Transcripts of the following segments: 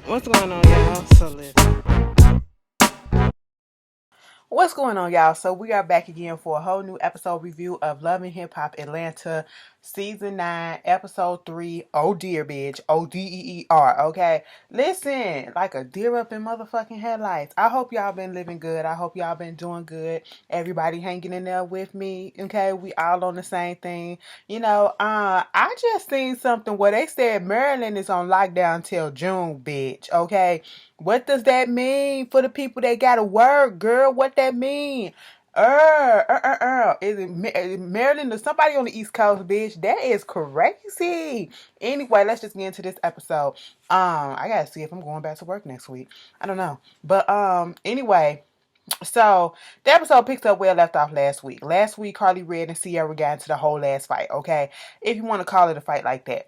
What's going on, y'all? So listen. What's going on, y'all? So we are back again for a whole new episode review of Love and Hip Hop Atlanta, Season 9, Episode 3, Oh Dear Bitch, ODEER, okay? Listen, like a deer up in motherfucking headlights. I hope y'all been living good. I hope y'all been doing good. Everybody hanging in there with me, okay? We all on the same thing. I just seen something where they said Maryland is on lockdown till June, bitch, okay? What does that mean for the people that gotta work, girl? What that mean? Is it Maryland or somebody on the East Coast, bitch? That is crazy. Anyway, let's just get into this episode. I gotta see if I'm going back to work next week. I don't know, but anyway. So the episode picks up where it left off last week. Last week, Carly Red and Sierra got into the whole last fight. Okay, if you want to call it a fight like that.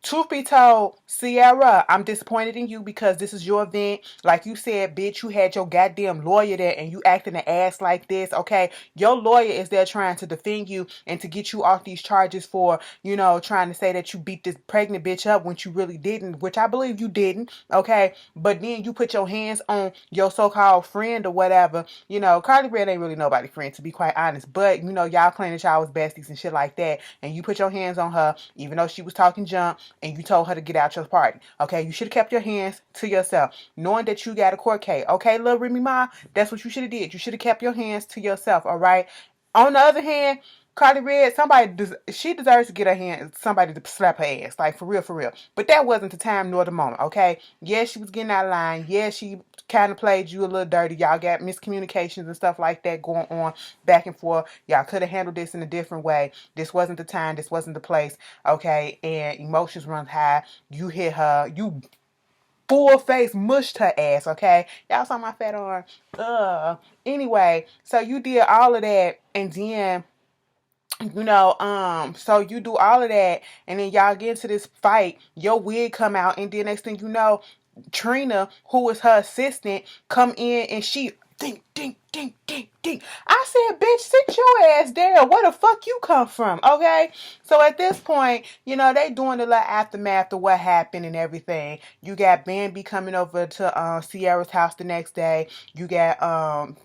Truth be told, Sierra, I'm disappointed in you because this is your event. Like you said, bitch, you had your goddamn lawyer there and you acting an ass like this. Okay, your lawyer is there trying to defend you and to get you off these charges for, trying to say that you beat this pregnant bitch up when you really didn't, which I believe you didn't. Okay, but then you put your hands on your so-called friend or whatever. Carly Red ain't really nobody's friend, to be quite honest. But y'all claim that y'all was besties and shit like that, and you put your hands on her, even though she was talking junk, and you told her to get out your party. Okay, you should have kept your hands to yourself, knowing that you got a court case. Okay, little Remy Ma, that's what you should have did. You should have kept your hands to yourself. All right. On the other hand, Carly Red, she deserves to get her hand, somebody to slap her ass, like for real, for real. But that wasn't the time nor the moment, okay? Yes, she was getting out of line. Yes, she kind of played you a little dirty. Y'all got miscommunications and stuff like that going on back and forth. Y'all could have handled this in a different way. This wasn't the time. This wasn't the place, okay? And emotions run high. You hit her. You full face mushed her ass, okay? Y'all saw my fat arm. Anyway, so you did all of that, and then so you do all of that, and then y'all get into this fight, your wig come out, and then next thing you know, Trina, who was her assistant, come in and she ding ding ding ding ding. I said, bitch, sit your ass there. Where the fuck you come from? Okay. So at this point, they doing the little aftermath of what happened and everything. You got Bambi coming over to Sierra's house the next day. You got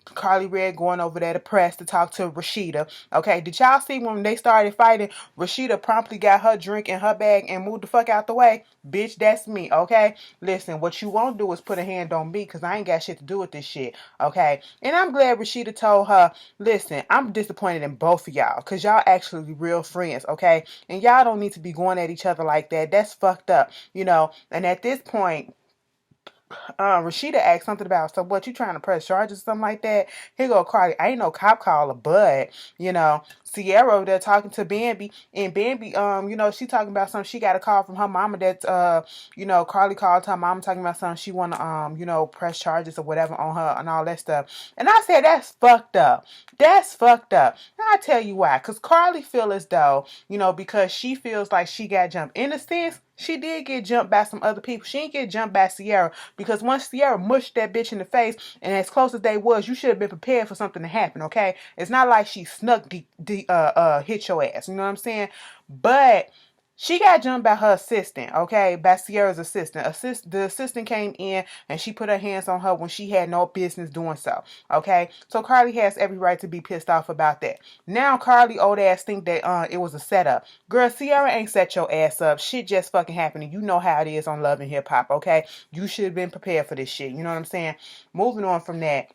Carly Red going over there to press to talk to Rashida. Okay, did y'all see when they started fighting? Rashida promptly got her drink in her bag and moved the fuck out the way. Bitch, that's me, okay? Listen, what you won't do is put a hand on me because I ain't got shit to do with this shit, okay? And I'm glad Rashida told her, listen, I'm disappointed in both of y'all because y'all actually real friends, okay? And y'all don't need to be going at each other like that. That's fucked up, And at this point, Rashida asked something about, so what, you trying to press charges or something like that? Here go Cardi, I ain't no cop caller, but, Sierra over there talking to Bambi, and Bambi, she talking about something, she got a call from her mama that, Carly called her mama talking about something, she want to, press charges or whatever on her and all that stuff. And I said, that's fucked up. That's fucked up. And I tell you why, because Carly feel as though, because she feels like she got jumped. In a sense, she did get jumped by some other people. She didn't get jumped by Sierra because once Sierra mushed that bitch in the face, and as close as they was, you should have been prepared for something to happen, okay? It's not like she snuck hit your ass, you know what I'm saying? But she got jumped by her assistant, okay? By Sierra's assistant. The assistant came in and she put her hands on her when she had no business doing so, okay? So Carly has every right to be pissed off about that. Now Carly old ass think that it was a setup. Girl, Sierra ain't set your ass up. Shit just fucking happened. You know how it is on Love and Hip Hop, okay? You should have been prepared for this shit. You know what I'm saying? Moving on from that.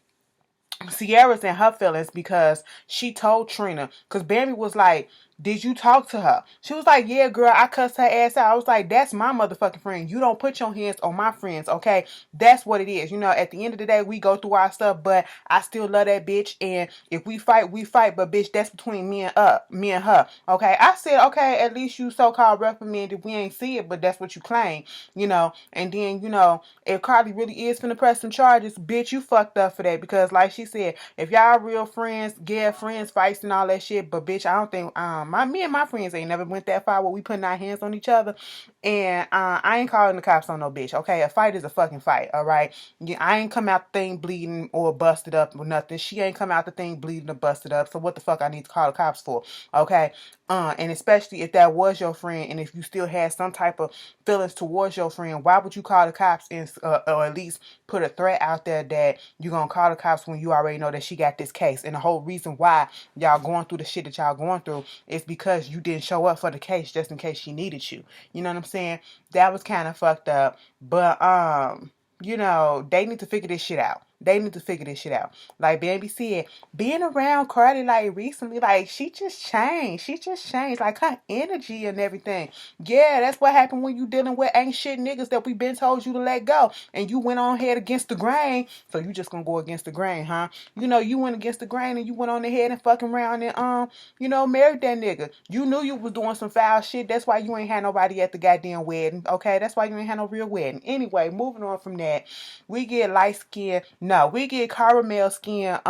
Sierra's in her feelings because she told Trina, because Bambi was like, did you talk to her? She was like, yeah, girl, I cussed her ass out. I was like, that's my motherfucking friend. You don't put your hands on my friends, okay? That's what it is. At the end of the day, we go through our stuff, but I still love that bitch. And if we fight, we fight. But bitch, that's between me and her. Okay. I said, okay, at least you so-called reprimanded. We ain't see it, but that's what you claim, And then, if Carly really is finna press some charges, bitch, you fucked up for that. Because like she said, if y'all real friends, yeah, friends fights and all that shit, but bitch, I don't think me and my friends ain't never went that far where we putting our hands on each other. And I ain't calling the cops on no bitch. Okay, a fight is a fucking fight. All right. Yeah, I ain't come out the thing bleeding or busted up or nothing. She ain't come out the thing bleeding or busted up. So what the fuck I need to call the cops for? Okay. And especially if that was your friend, and if you still had some type of feelings towards your friend, why would you call the cops and or at least put a threat out there that you're gonna call the cops when you already know that she got this case? And the whole reason why y'all going through the shit that y'all going through is because you didn't show up for the case just in case she needed you. You know what I'm saying? That was kind of fucked up. But you know, they need to figure this shit out. They need to figure this shit out. Like Baby said, being around Cardi like recently, like she just changed. She just changed. Like her energy and everything. Yeah, that's what happened when you dealing with ain't shit niggas that we been told you to let go. And you went on ahead against the grain. So you just gonna go against the grain, huh? You know, you went against the grain and you went on ahead and fucking around and you know, married that nigga. You knew you was doing some foul shit. That's why you ain't had nobody at the goddamn wedding. Okay, that's why you ain't had no real wedding. Anyway, moving on from that, we get light skin. No, we get caramel skin.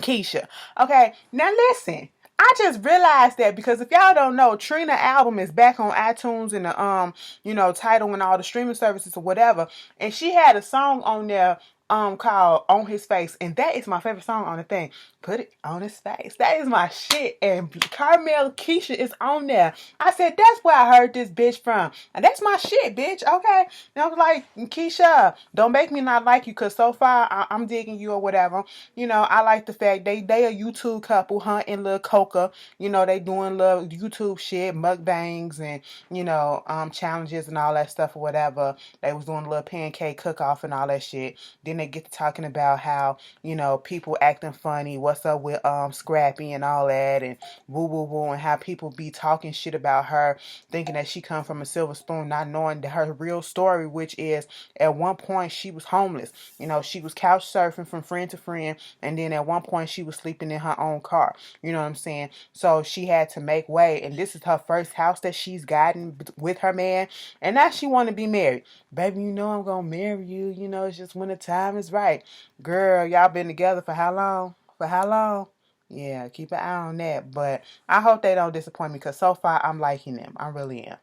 Keisha. Okay, now listen. I just realized that because if y'all don't know, Trina album is back on iTunes and the you know, Tidal and all the streaming services or whatever, and she had a song on there called On His Face, and that is my favorite song on the thing. Put it on his face. That is my shit. And Carmel Keisha is on there. I said, that's where I heard this bitch from. And that's my shit, bitch. Okay. And I was like, Keisha, don't make me not like you, because so far I'm digging you or whatever. You know, I like the fact they a YouTube couple, Hunt and Lil Coca. You know, they doing little YouTube shit, mukbangs and, you know, challenges and all that stuff or whatever. They was doing a little pancake cook-off and all that shit. Then they get to talking about how, you know, people acting funny, what's up with Scrappy and all that, and woo woo woo, and how people be talking shit about her, thinking that she come from a silver spoon, not knowing that her real story, which is at one point she was homeless. You know, she was couch surfing from friend to friend, and then at one point she was sleeping in her own car. You know what I'm saying? So she had to make way, and this is her first house that she's gotten with her man, and now she want to be married. Baby, you know I'm gonna marry you. You know, it's just when the time is right. Girl, y'all been together for how long? For how long? Yeah, keep an eye on that. But I hope they don't disappoint me, because so far I'm liking them. I really am.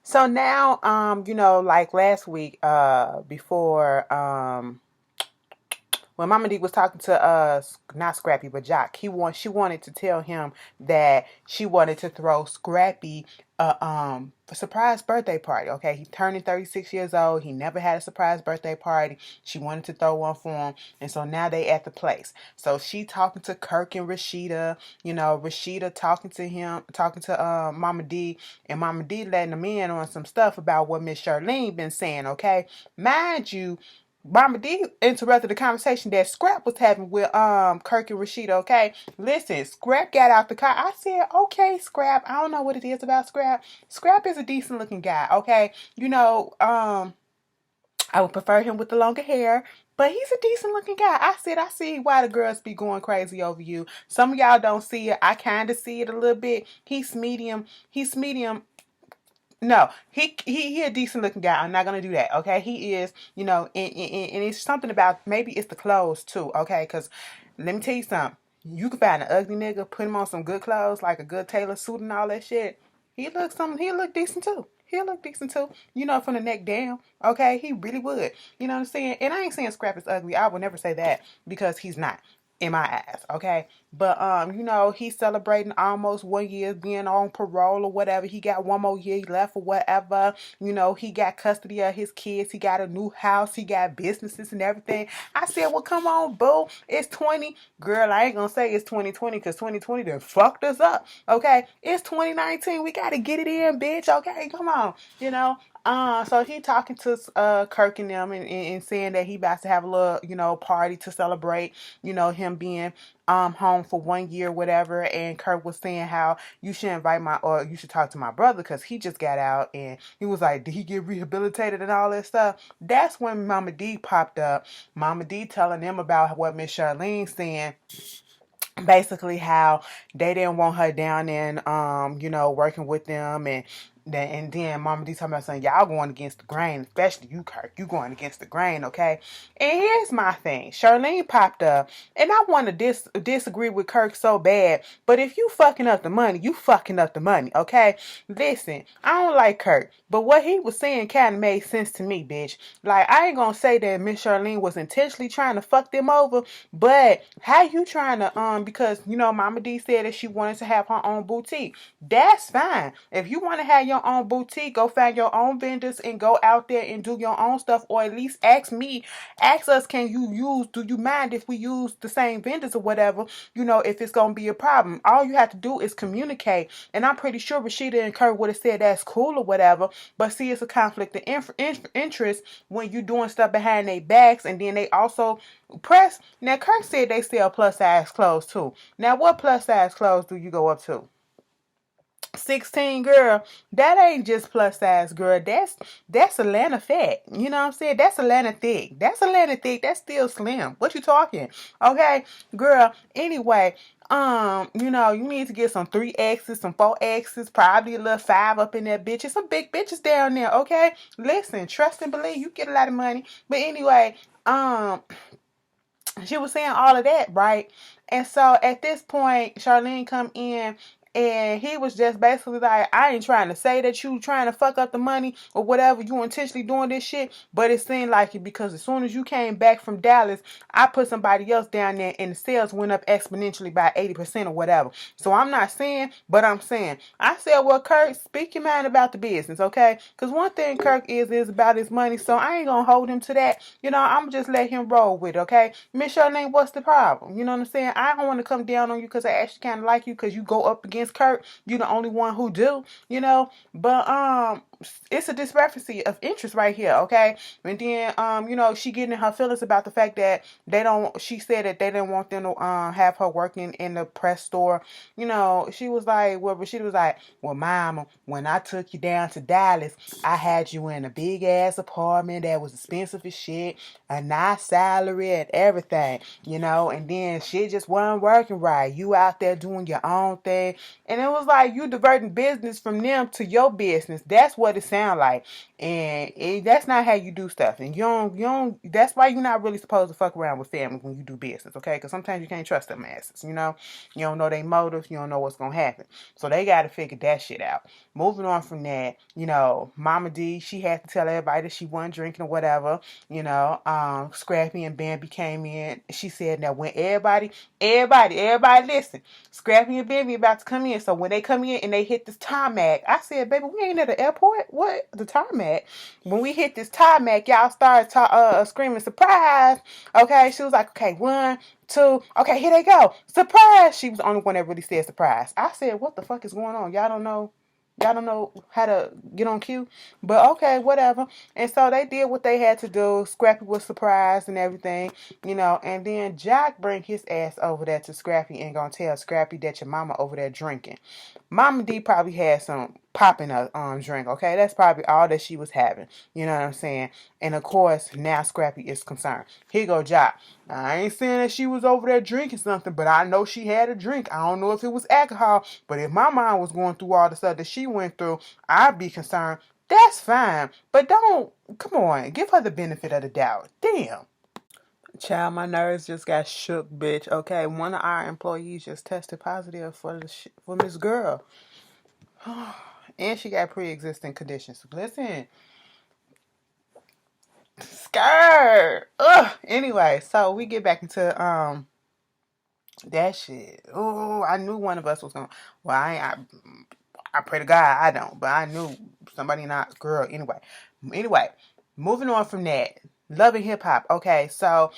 So now, you know, like last week, before, when Mama D was talking to not Scrappy, but Jock, she wanted to tell him that she wanted to throw Scrappy a surprise birthday party. Okay, he's turning 36 years old. He never had a surprise birthday party. She wanted to throw one for him, and so now they at the place. So she talking to Kirk and Rashida. You know, Rashida talking to Mama D, and Mama D letting them in on some stuff about what Miss Charlene been saying. Okay, mind you, Mama D interrupted the conversation that Scrap was having with Kirk and Rashida. Okay, listen, Scrap got out the car. I said, okay, Scrap. I don't know what it is about Scrap. Scrap is a decent looking guy. Okay, you know, I would prefer him with the longer hair, but he's a decent looking guy. I said, I see why the girls be going crazy over you. Some of y'all don't see it. I kind of see it a little bit. He's medium. He's medium. No, he a decent looking guy. I'm not gonna do that. Okay, he is. You know, and it's something about, maybe it's the clothes too. Okay, because let me tell you something. You can find an ugly nigga, put him on some good clothes, like a good tailor suit and all that shit. He look decent too. He'll look decent too. You know, from the neck down. Okay, he really would. You know what I'm saying? And I ain't saying Scrap is ugly. I would never say that, because he's not in my eyes. Okay. But you know, he's celebrating almost 1 year being on parole or whatever. He got one more year left or whatever. You know, he got custody of his kids. He got a new house. He got businesses and everything. I said, well, come on, boo. It's 20. Girl, I ain't gonna say it's 2020, because 2020 done fucked us up. Okay, it's 2019. We gotta get it in, bitch. Okay, come on. You know. So he talking to Kirk and them, and saying that he about to have a little, you know, party to celebrate, you know, him being home for 1 year, whatever. And Kirk was saying how you should you should talk to my brother, because he just got out, and he was like, did he get rehabilitated and all that stuff? That's when Mama D popped up. Mama D telling them about what Miss Charlene saying, basically how they didn't want her down in you know, working with them, and And then Mama D talking about saying y'all going against the grain, especially you, Kirk. You going against the grain, okay? And here's my thing. Charlene popped up, and I want to disagree with Kirk so bad. But if you fucking up the money, you fucking up the money, okay? Listen, I don't like Kirk, but what he was saying kind of made sense to me, bitch. Like, I ain't gonna say that Miss Charlene was intentionally trying to fuck them over, but how you trying to because Mama D said that she wanted to have her own boutique. That's fine. If you want to have your own boutique, go find your own vendors and go out there and do your own stuff, or at least ask us, do you mind if we use the same vendors or whatever, if it's going to be a problem. All you have to do is communicate. And I'm pretty sure Rashida and Kurt would have said that's cool or whatever, but see, it's a conflict of interest when you doing stuff behind their backs, and then they also press. Now, Kurt said they sell plus size clothes too. Now, what plus size clothes do you go up to? 16, girl. That ain't just plus size, girl. That's Atlanta fat. You know what I'm saying? That's Atlanta thick. That's Atlanta thick. That's still slim. What you talking? Okay, girl. Anyway, you need to get some 3X's, some 4X's, probably a little 5 up in there, bitches. Some big bitches down there, okay? Listen, trust and believe, you get a lot of money. But anyway, she was saying all of that, right? And so at this point, Charlene come in, and he was just basically like, I ain't trying to say that you trying to fuck up the money or whatever, you intentionally doing this shit, but it seemed like it because as soon as you came back from Dallas, I put somebody else down there and the sales went up exponentially by 80% or whatever. So I'm not saying, but I'm saying. I said, well, Kirk, speak your mind about the business, okay? Because one thing Kirk is about his money, so I ain't going to hold him to that. I'm just let him roll with it, okay? Miss Charlene, what's the problem? You know what I'm saying? I don't want to come down on you because I actually kind of like you because you go up against Kurt. You the only one who do, but it's a discrepancy of interest right here, okay? And then she getting in her feelings about the fact that she said that they didn't want them to have her working in the press store. She was like, well, Mama, when I took you down to Dallas, I had you in a big ass apartment that was expensive as shit, a nice salary and everything, and then shit just wasn't working right. You out there doing your own thing. And it was like you diverting business from them to your business. That's what it sounds like. And that's not how you do stuff. And you don't, that's why you're not really supposed to fuck around with family when you do business, okay? Because sometimes you can't trust them asses, You don't know their motives. You don't know what's going to happen. So they got to figure that shit out. Moving on from that, Mama D, she had to tell everybody that she wasn't drinking or whatever. Scrappy and Bambi came in. She said, now when everybody listen, Scrappy and Bambi about to come in. So when they come in and they hit this tarmac, I said, baby, we ain't at the airport. What? The tarmac? When we hit this tarmac, y'all started screaming, surprise. Okay, she was like, okay, 1, 2, okay, here they go. Surprise. She was the only one that really said surprise. I said, what the fuck is going on? Y'all don't know how to get on cue, but okay, whatever. And so they did what they had to do. Scrappy was surprised and everything, and then Jack bring his ass over there to Scrappy and gonna tell Scrappy that your mama over there drinking. Mama D probably had some pop in a drink, okay? That's probably all that she was having. You know what I'm saying? And of course, now Scrappy is concerned. Here go Jock. I ain't saying that she was over there drinking something, but I know she had a drink. I don't know if it was alcohol, but if my mind was going through all the stuff that she went through, I'd be concerned. That's fine, but come on, give her the benefit of the doubt. Damn. Child, my nerves just got shook, bitch. Okay, one of our employees just tested positive for this girl. And she got pre-existing conditions. Listen. Skirt. Ugh. Anyway, so we get back into that shit. Oh, I knew one of us was gonna. Well, I pray to God I don't, but I knew somebody not girl. Anyway, moving on from that. Love and hip hop. Okay, so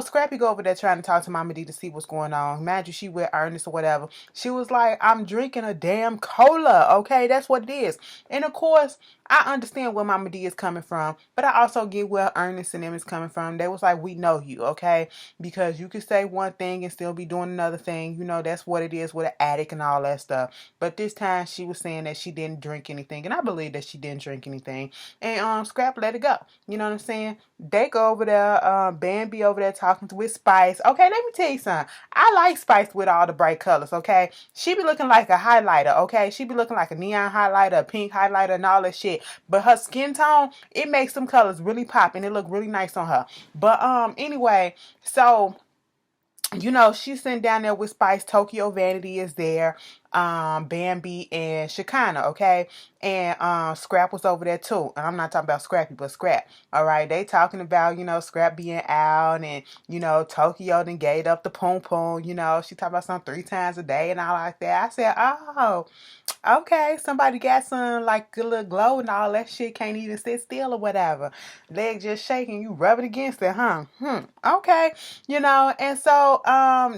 Scrappy go over there trying to talk to Mama D to see what's going on. Imagine she with Ernest or whatever. She was like, I'm drinking a damn cola. Okay, that's what it is. And of course, I understand where Mama D is coming from, but I also get where Ernest and them is coming from. They was like, we know you, okay? Because you could say one thing and still be doing another thing. You know, that's what it is with an addict and all that stuff. But this time she was saying that she didn't drink anything, and I believe that she didn't drink anything. And Scrap let it go. You know what I'm saying? They go over there, Bambi over there talking with Spice. Okay, let me tell you something. I like Spice with all the bright colors, okay? She be looking like a highlighter, okay? She be looking like a neon highlighter, a pink highlighter, and all that shit. But her skin tone, it makes some colors really pop, and it look really nice on her. But anyway, so you know, she's sitting down there with Spice. Tokyo Vanity is there. Bambi and Shekinah, okay? And Scrap was over there too. And I'm not talking about Scrappy, but Scrap. All right, they talking about, you know, Scrap being out, and, you know, Tokyo then gave up the poom poom, you know, she talking about something 3 times a day and all like that. I said, oh, okay, somebody got some like a little glow and all that shit, can't even sit still or whatever. Leg just shaking, you rub it against it, huh? Okay. You know, and so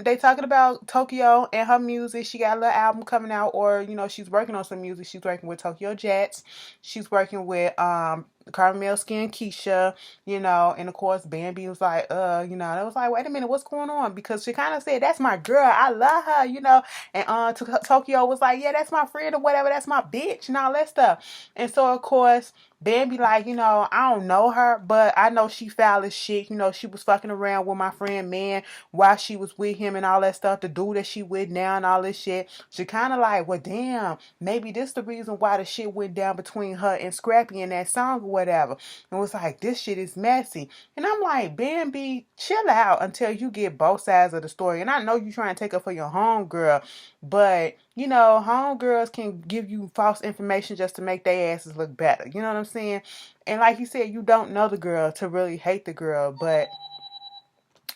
they talking about Tokyo and her music. She got a little album coming out, or, you know, she's working on some music. She's working with Tokyo Jets. She's working with Carmel Skin Keisha, you know, and of course Bambi was like, you know, it was like, wait a minute, what's going on? Because she kind of said, that's my girl, I love her, you know, and Tokyo was like, yeah, that's my friend or whatever, that's my bitch and all that stuff. And so of course Bambi like, you know, I don't know her, but I know she foul as shit. You know, she was fucking around with my friend man while she was with him and all that stuff. The dude that she with now and all this shit. She kind of like, well, damn, maybe this the reason why the shit went down between her and Scrappy in that song or whatever. And was like, this shit is messy. And I'm like, Bambi, chill out until you get both sides of the story. And I know you trying to take her for your homegirl, but you know, homegirls can give you false information just to make their asses look better. You know what I'm saying? And like you said, you don't know the girl to really hate the girl, but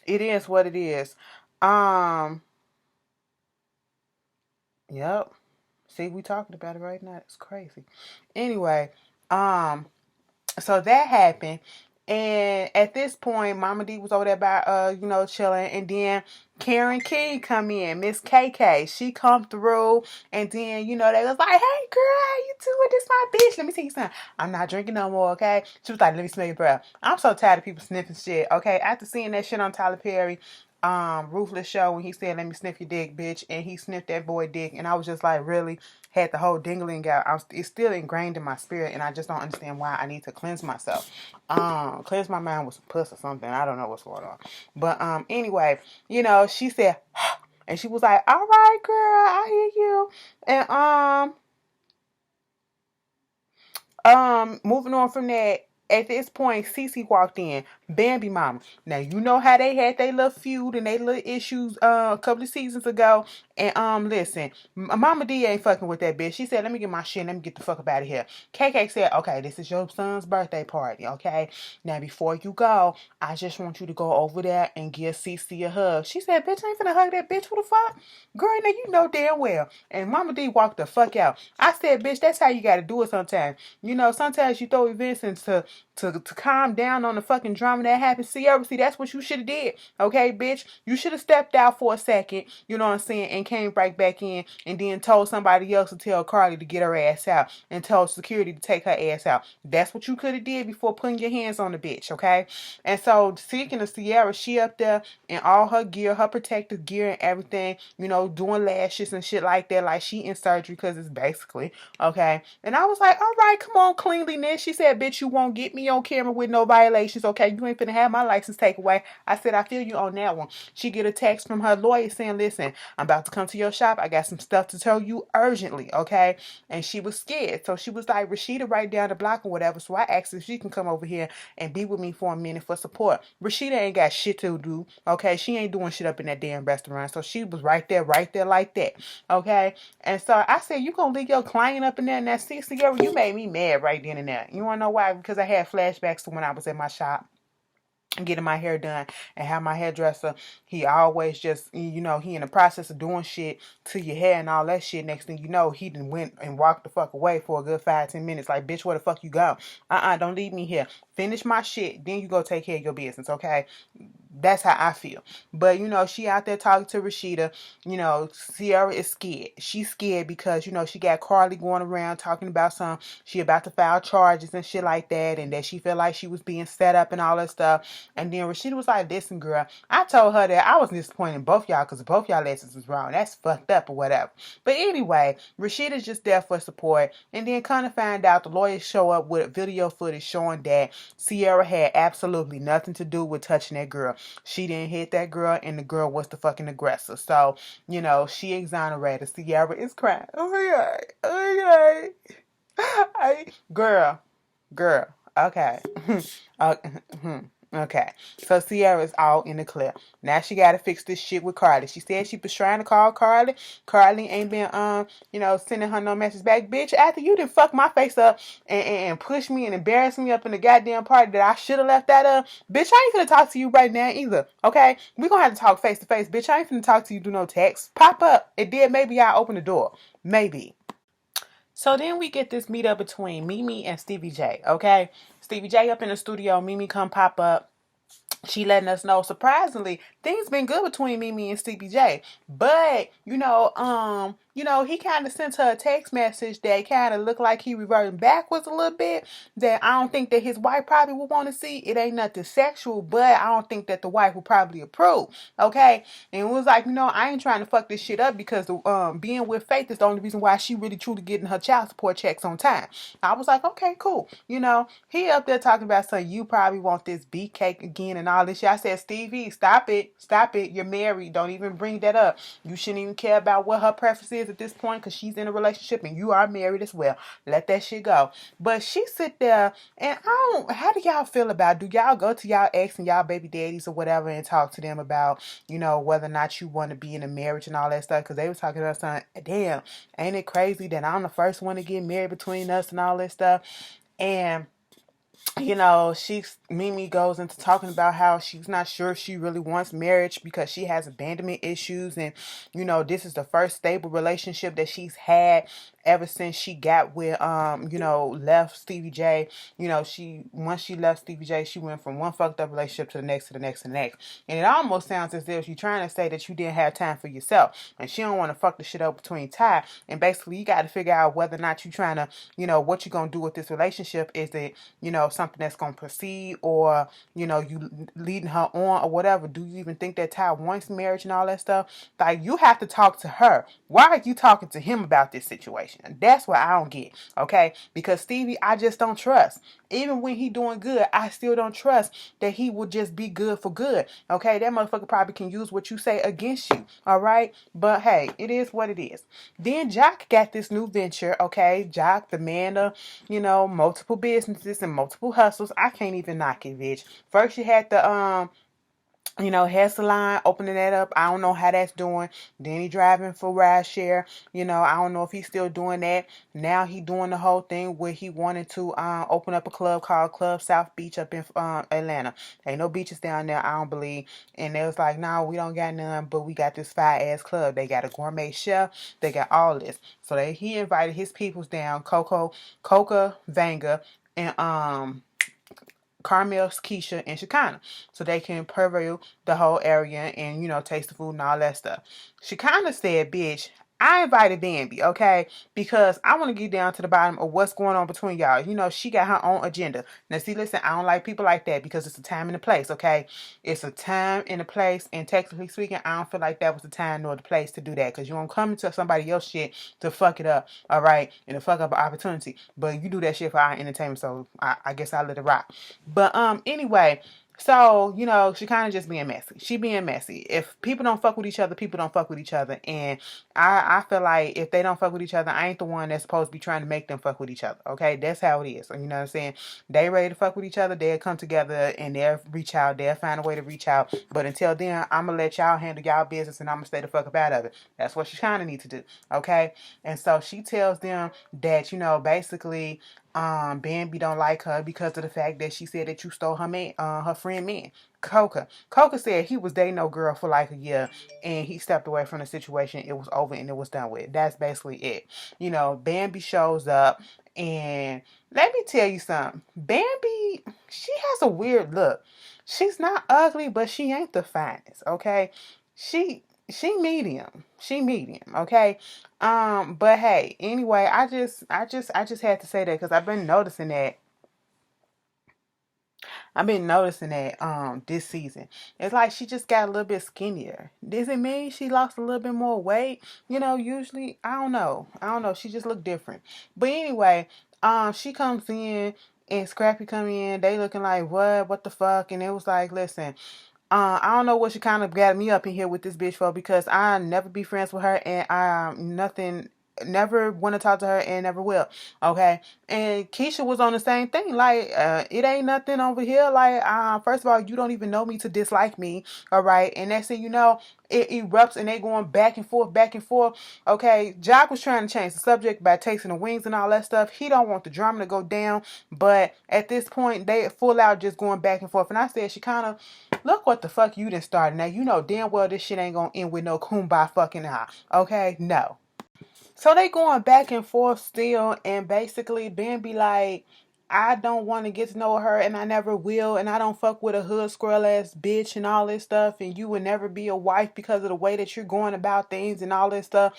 it is what it is. Yep. See, we talking about it right now. It's crazy. Anyway, so that happened. And at this point, Mama D was over there by you know, chilling, and then Karen King come in, Miss KK. She come through, and then, you know, they was like, hey girl, how you doing? This my bitch. Let me tell you something. I'm not drinking no more, okay? She was like, let me smell your breath. I'm so tired of people sniffing shit, okay? After seeing that shit on Tyler Perry, Ruthless show, when he said, let me sniff your dick, bitch, and he sniffed that boy dick, and I was just like, really? Had the whole dingling out. It's still ingrained in my spirit, and I just don't understand why I need to cleanse myself. Cleanse my mind with some puss or something. I don't know what's going on. But anyway, you know, she said, and she was like, all right, girl, I hear you. And moving on from that, at this point, Cece walked in, Bambi mama. Now you know how they had their little feud and their little issues a couple of seasons ago. And listen, Mama D ain't fucking with that bitch. She said, let me get my shit, let me get the fuck up out of here. KK said, okay, this is your son's birthday party, okay? Now before you go, I just want you to go over there and give Cece a hug. She said, bitch, I ain't finna hug that bitch. What the fuck? Girl, now you know damn well. And Mama D walked the fuck out. I said, bitch, that's how you gotta do it sometimes. You know, sometimes you throw events into to calm down on the fucking drama that happened. Sierra, see, that's what you should have did. Okay, bitch? You should have stepped out for a second, you know what I'm saying, and came right back in, and then told somebody else to tell Carly to get her ass out, and told security to take her ass out. That's what you could have did before putting your hands on the bitch, okay? And so, speaking of Sierra, she up there in all her gear, her protective gear and everything, you know, doing lashes and shit like that, like she in surgery, because it's basically, okay? And I was like, all right, come on, cleanliness. She said, bitch, you won't get me on camera with no violations, okay? You ain't finna have my license taken away. I said, I feel you on that one. She get a text from her lawyer saying, listen, I'm about to come to your shop. I got some stuff to tell you urgently, okay? And she was scared. So she was like, Rashida right down the block or whatever. So I asked if she can come over here and be with me for a minute for support. Rashida ain't got shit to do, okay? She ain't doing shit up in that damn restaurant. So she was right there like that, okay? And so I said, you gonna leave your client up in there in that 60 area? You made me mad right then and there. You wanna know why? Because I had flashbacks to when I was at my shop getting my hair done, and have my hairdresser, he always just, you know, he in the process of doing shit to your hair and all that shit. Next thing you know, he done went and walked the fuck away for a good 5-10 minutes. Like, bitch, where the fuck you go? Don't leave me here. Finish my shit, then you go take care of your business, okay? That's how I feel. But, she out there talking to Rashida. Sierra is scared. She's scared because, she got Carly going around talking about she about to file charges and shit like that, and that she felt like she was being set up and all that stuff. And then Rashida was like, listen, girl, I told her that I was disappointed in both y'all because both y'all lessons was wrong. That's fucked up or whatever. But anyway, Rashida's just there for support. And then kind of find out the lawyers show up with video footage showing that Sierra had absolutely nothing to do with touching that girl. She didn't hit that girl, and the girl was the fucking aggressor. So, she exonerated. Sierra is crying. Oh my God. Oh my God. Girl. Okay. Okay. So Sierra's all in the clear. Now she gotta fix this shit with Carly. She said she was trying to call Carly. Carly ain't been sending her no message back. Bitch, after you done fuck my face up and push me and embarrass me up in the goddamn party that I should have left that up. Bitch, I ain't finna talk to you right now either. Okay? We gonna have to talk face to face. Bitch, I ain't finna talk to you, do no text. Pop up. It did, maybe I'll open the door. Maybe. So then we get this meetup between Mimi and Stevie J, okay? Stevie J up in the studio, Mimi come pop up. She letting us know, surprisingly, things been good between Mimi and Stevie J. But, he kind of sent her a text message that kind of looked like he reverting backwards a little bit. That I don't think that his wife probably would want to see. It ain't nothing sexual, but I don't think that the wife would probably approve. Okay? And it was like, I ain't trying to fuck this shit up because being with Faith is the only reason why she really truly getting her child support checks on time. I was like, okay, cool. He up there talking about, so you probably want this beef cake again and all this shit. I said, Stevie, stop it. Stop it. You're married. Don't even bring that up. You shouldn't even care about what her preference is at this point because she's in a relationship and you are married as well. Let that shit go. But she sit there and how do y'all feel about it? Do y'all go to y'all ex and y'all baby daddies or whatever and talk to them about, whether or not you want to be in a marriage and all that stuff? Because they were talking about something, damn, ain't it crazy that I'm the first one to get married between us and all that stuff? And Mimi goes into talking about how she's not sure if she really wants marriage because she has abandonment issues. And, this is the first stable relationship that she's had ever since she got with, left Stevie J. Once she left Stevie J, she went from one fucked up relationship to the next, to the next, to the next. And it almost sounds as if you're trying to say that you didn't have time for yourself. And she don't want to fuck the shit up between Ty. And basically, you got to figure out whether or not you're trying to, what you're going to do with this relationship. Is it, something that's going to proceed, or, you leading her on or whatever? Do you even think that Ty wants marriage and all that stuff? Like, you have to talk to her. Why are you talking to him about this situation? That's what I don't get, okay? Because Stevie, I just don't trust. Even when he doing good, I still don't trust that he will just be good for good, okay? That motherfucker probably can use what you say against you, all right? But hey, it is what it is. Then Jock got this new venture, okay? Jock, the man of, multiple businesses and multiple hustles. I can't even knock it, bitch. First you had the hair salon, opening that up. I don't know how that's doing. Then he driving for rideshare. I don't know if he's still doing that. Now he doing the whole thing where he wanted to open up a club called Club South Beach up in Atlanta. Ain't no beaches down there, I don't believe. And they was like, no, we don't got none, but we got this fire-ass club. They got a gourmet chef. They got all this. So he invited his peoples down, Coca, Vanga, and Carmel, Keisha, and Shekinah, so they can preview the whole area and, taste the food and all that stuff. Shekinah said, bitch, I invited Bambi, okay, because I want to get down to the bottom of what's going on between y'all. She got her own agenda. Now, see, listen, I don't like people like that because it's a time and a place, okay? It's a time and a place, and technically speaking, I don't feel like that was the time nor the place to do that because you don't come into somebody else's shit to fuck it up, all right, and to fuck up an opportunity. But you do that shit for our entertainment, so I guess I'll let it rock. But anyway, so, she kind of just being messy. She being messy. If people don't fuck with each other, people don't fuck with each other. And I feel like if they don't fuck with each other, I ain't the one that's supposed to be trying to make them fuck with each other. Okay? That's how it is. You know what I'm saying? They ready to fuck with each other, they'll come together and they'll reach out. They'll find a way to reach out. But until then, I'm going to let y'all handle y'all business and I'm going to stay the fuck up out of it. That's what she kind of need to do. Okay? And so she tells them that, basically, Bambi don't like her because of the fact that she said that you stole her man, her friend man. Coca said he was dating no girl for like a year and he stepped away from the situation. It was over and it was done with. That's basically it. Bambi shows up and let me tell you something. Bambi, she has a weird look. She's not ugly, but she ain't the finest, okay? She medium. She medium, okay? But hey, anyway, I just had to say that because I've been noticing that this season. It's like she just got a little bit skinnier. Does it mean she lost a little bit more weight? Usually I don't know. I don't know. She just looked different. But anyway, she comes in and Scrappy come in, they looking like what the fuck? And it was like, listen, I don't know what she kind of got me up in here with this bitch for because I never be friends with her and I nothing never want to talk to her and never will. Okay. And Keisha was on the same thing. Like, it ain't nothing over here. Like, first of all, you don't even know me to dislike me. All right. And next thing you know, it erupts and they going back and forth, back and forth. Okay. Jock was trying to change the subject by tasting the wings and all that stuff. He don't want the drama to go down. But at this point, they full out just going back and forth. And I said, she kind of, look what the fuck you done started. Now, you know damn well this shit ain't gonna end with no kumbaya fucking eye. Okay? No. So they going back and forth still, and basically Ben be like, I don't want to get to know her, and I never will, and I don't fuck with a hood squirrel ass bitch and all this stuff, and you would never be a wife because of the way that you're going about things and all this stuff.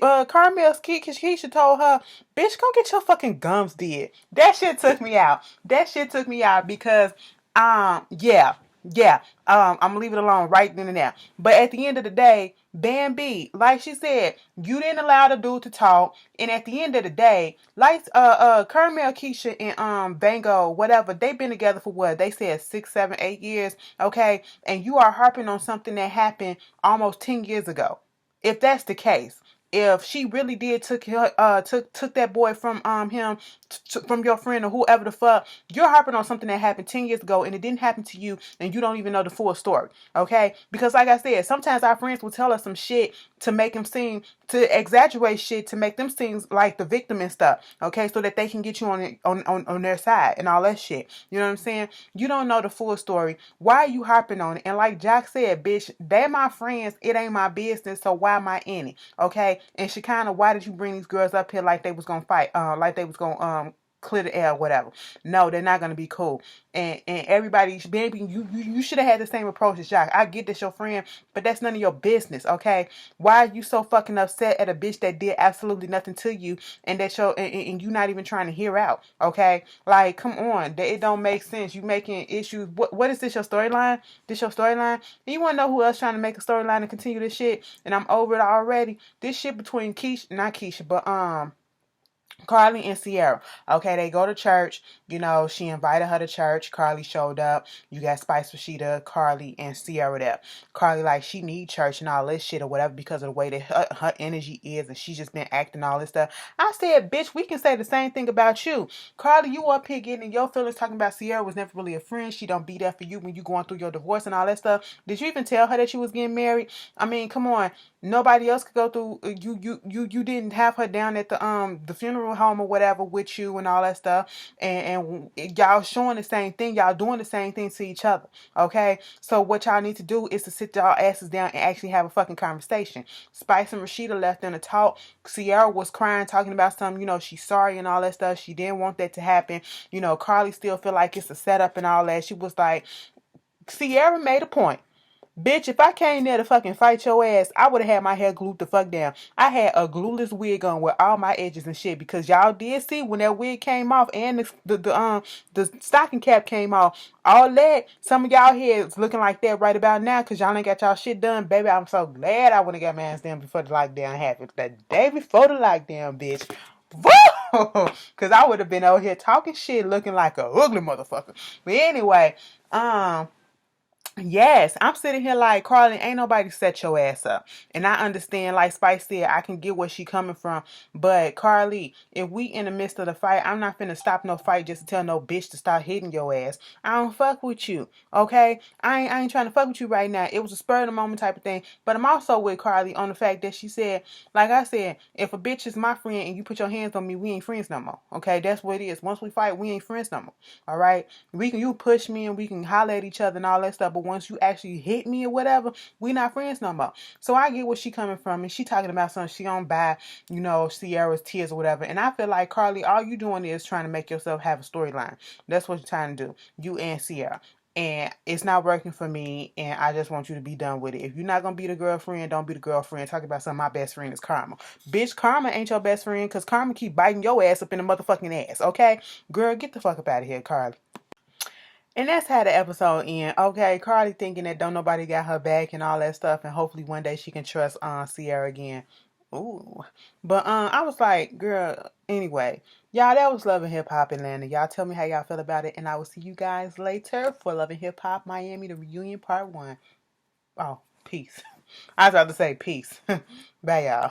Carmel's Keisha told her, bitch, go get your fucking gums did. That shit took me out. That shit took me out because, yeah, yeah, I'm gonna leave it alone right then and there. But at the end of the day, Bambi, like she said, you didn't allow the dude to talk, and at the end of the day, like Carmel, Keisha, and Bango, whatever, they've been together for what they said 6, 7, 8 years, okay, and you are harping on something that happened almost 10 years ago. If that's the case, if she really did took that boy from him from your friend or whoever the fuck, you're harping on something that happened 10 years ago and it didn't happen to you and you don't even know the full story. Okay, because like I said, sometimes our friends will tell us some shit to make them seem to exaggerate shit to make them seem like the victim and stuff. Okay, so that they can get you on their side and all that shit. You know what I'm saying? You don't know the full story. Why are you harping on it? And like Jack said, bitch, they're my friends. It ain't my business. So why am I in it? Okay. And Shekinah, why did you bring these girls up here like they was gonna fight? Like they was gonna clear the air, whatever. No, they're not gonna be cool. And everybody, baby, you should have had the same approach as Jack. I get that's your friend, but that's none of your business. Okay. Why are you so fucking upset at a bitch that did absolutely nothing to you and that and you not even trying to hear out? Okay. Like, come on, it don't make sense. You making issues. What is this, your storyline? This your storyline? You want to know who else trying to make a storyline and continue this shit? And I'm over it already. This shit between Keisha, not Keisha, but Carly and Sierra. Okay, they go to church. She invited her to church. Carly showed up. You got Spice Rashida, Carly, and Sierra there. Carly, like, she need church and all this shit or whatever because of the way that her energy is and she's just been acting all this stuff. I said, bitch, we can say the same thing about you. Carly, you up here getting in your feelings talking about Sierra was never really a friend. She don't be there for you when you going through your divorce and all that stuff. Did you even tell her that you was getting married? I mean, come on. Nobody else could go through. You didn't have her down at the funeral home or whatever with you and all that stuff, and y'all showing the same thing. Y'all doing the same thing to each other. Okay, so what y'all need to do is to sit y'all asses down and actually have a fucking conversation. Spice and Rashida left them to talk. Sierra was crying, talking about something. She's sorry and all that stuff. She didn't want that to happen. Carly still feel like it's a setup and all that. She was like, Sierra made a point. Bitch, if I came there to fucking fight your ass, I would have had my hair glued the fuck down. I had a glueless wig on with all my edges and shit because y'all did see when that wig came off and the stocking cap came off. All that, some of y'all heads looking like that right about now because y'all ain't got y'all shit done. Baby, I'm so glad I wouldn't have got my ass done before the lockdown happened. The day before the lockdown, bitch. Woo! Because I would have been out here talking shit looking like a ugly motherfucker. But anyway, yes, I'm sitting here like, Carly, ain't nobody set your ass up. And I understand, like Spice said, I can get where she coming from. But Carly, if we in the midst of the fight, I'm not finna stop no fight just to tell no bitch to start hitting your ass. I don't fuck with you, okay? I ain't trying to fuck with you right now. It was a spur of the moment type of thing. But I'm also with Carly on the fact that she said, like I said, if a bitch is my friend and you put your hands on me, we ain't friends no more. Okay, that's what it is. Once we fight, we ain't friends no more. All right? You push me and we can holler at each other and all that stuff, but once you actually hit me or whatever, we not friends no more. So I get where she coming from, and she talking about something she don't buy, Sierra's tears or whatever. And I feel like, Carly, all you doing is trying to make yourself have a storyline. That's what you're trying to do, you and Sierra. and it's not working for me, and I just want you to be done with it. If you're not gonna be the girlfriend, don't be the girlfriend. Talk about something. My best friend is Karma. Bitch, Karma ain't your best friend, because Karma keep biting your ass up in the motherfucking ass, okay? Girl, get the fuck up out of here, Carly. And that's how the episode end. Okay, Carly thinking that don't nobody got her back and all that stuff, and hopefully one day she can trust Sierra again. Ooh. But I was like, girl, anyway. Y'all, that was Love and Hip Hop Atlanta. Y'all tell me how y'all feel about it, and I will see you guys later for Love and Hip Hop Miami, the reunion part 1. Oh, peace. I was about to say peace. Bye, y'all.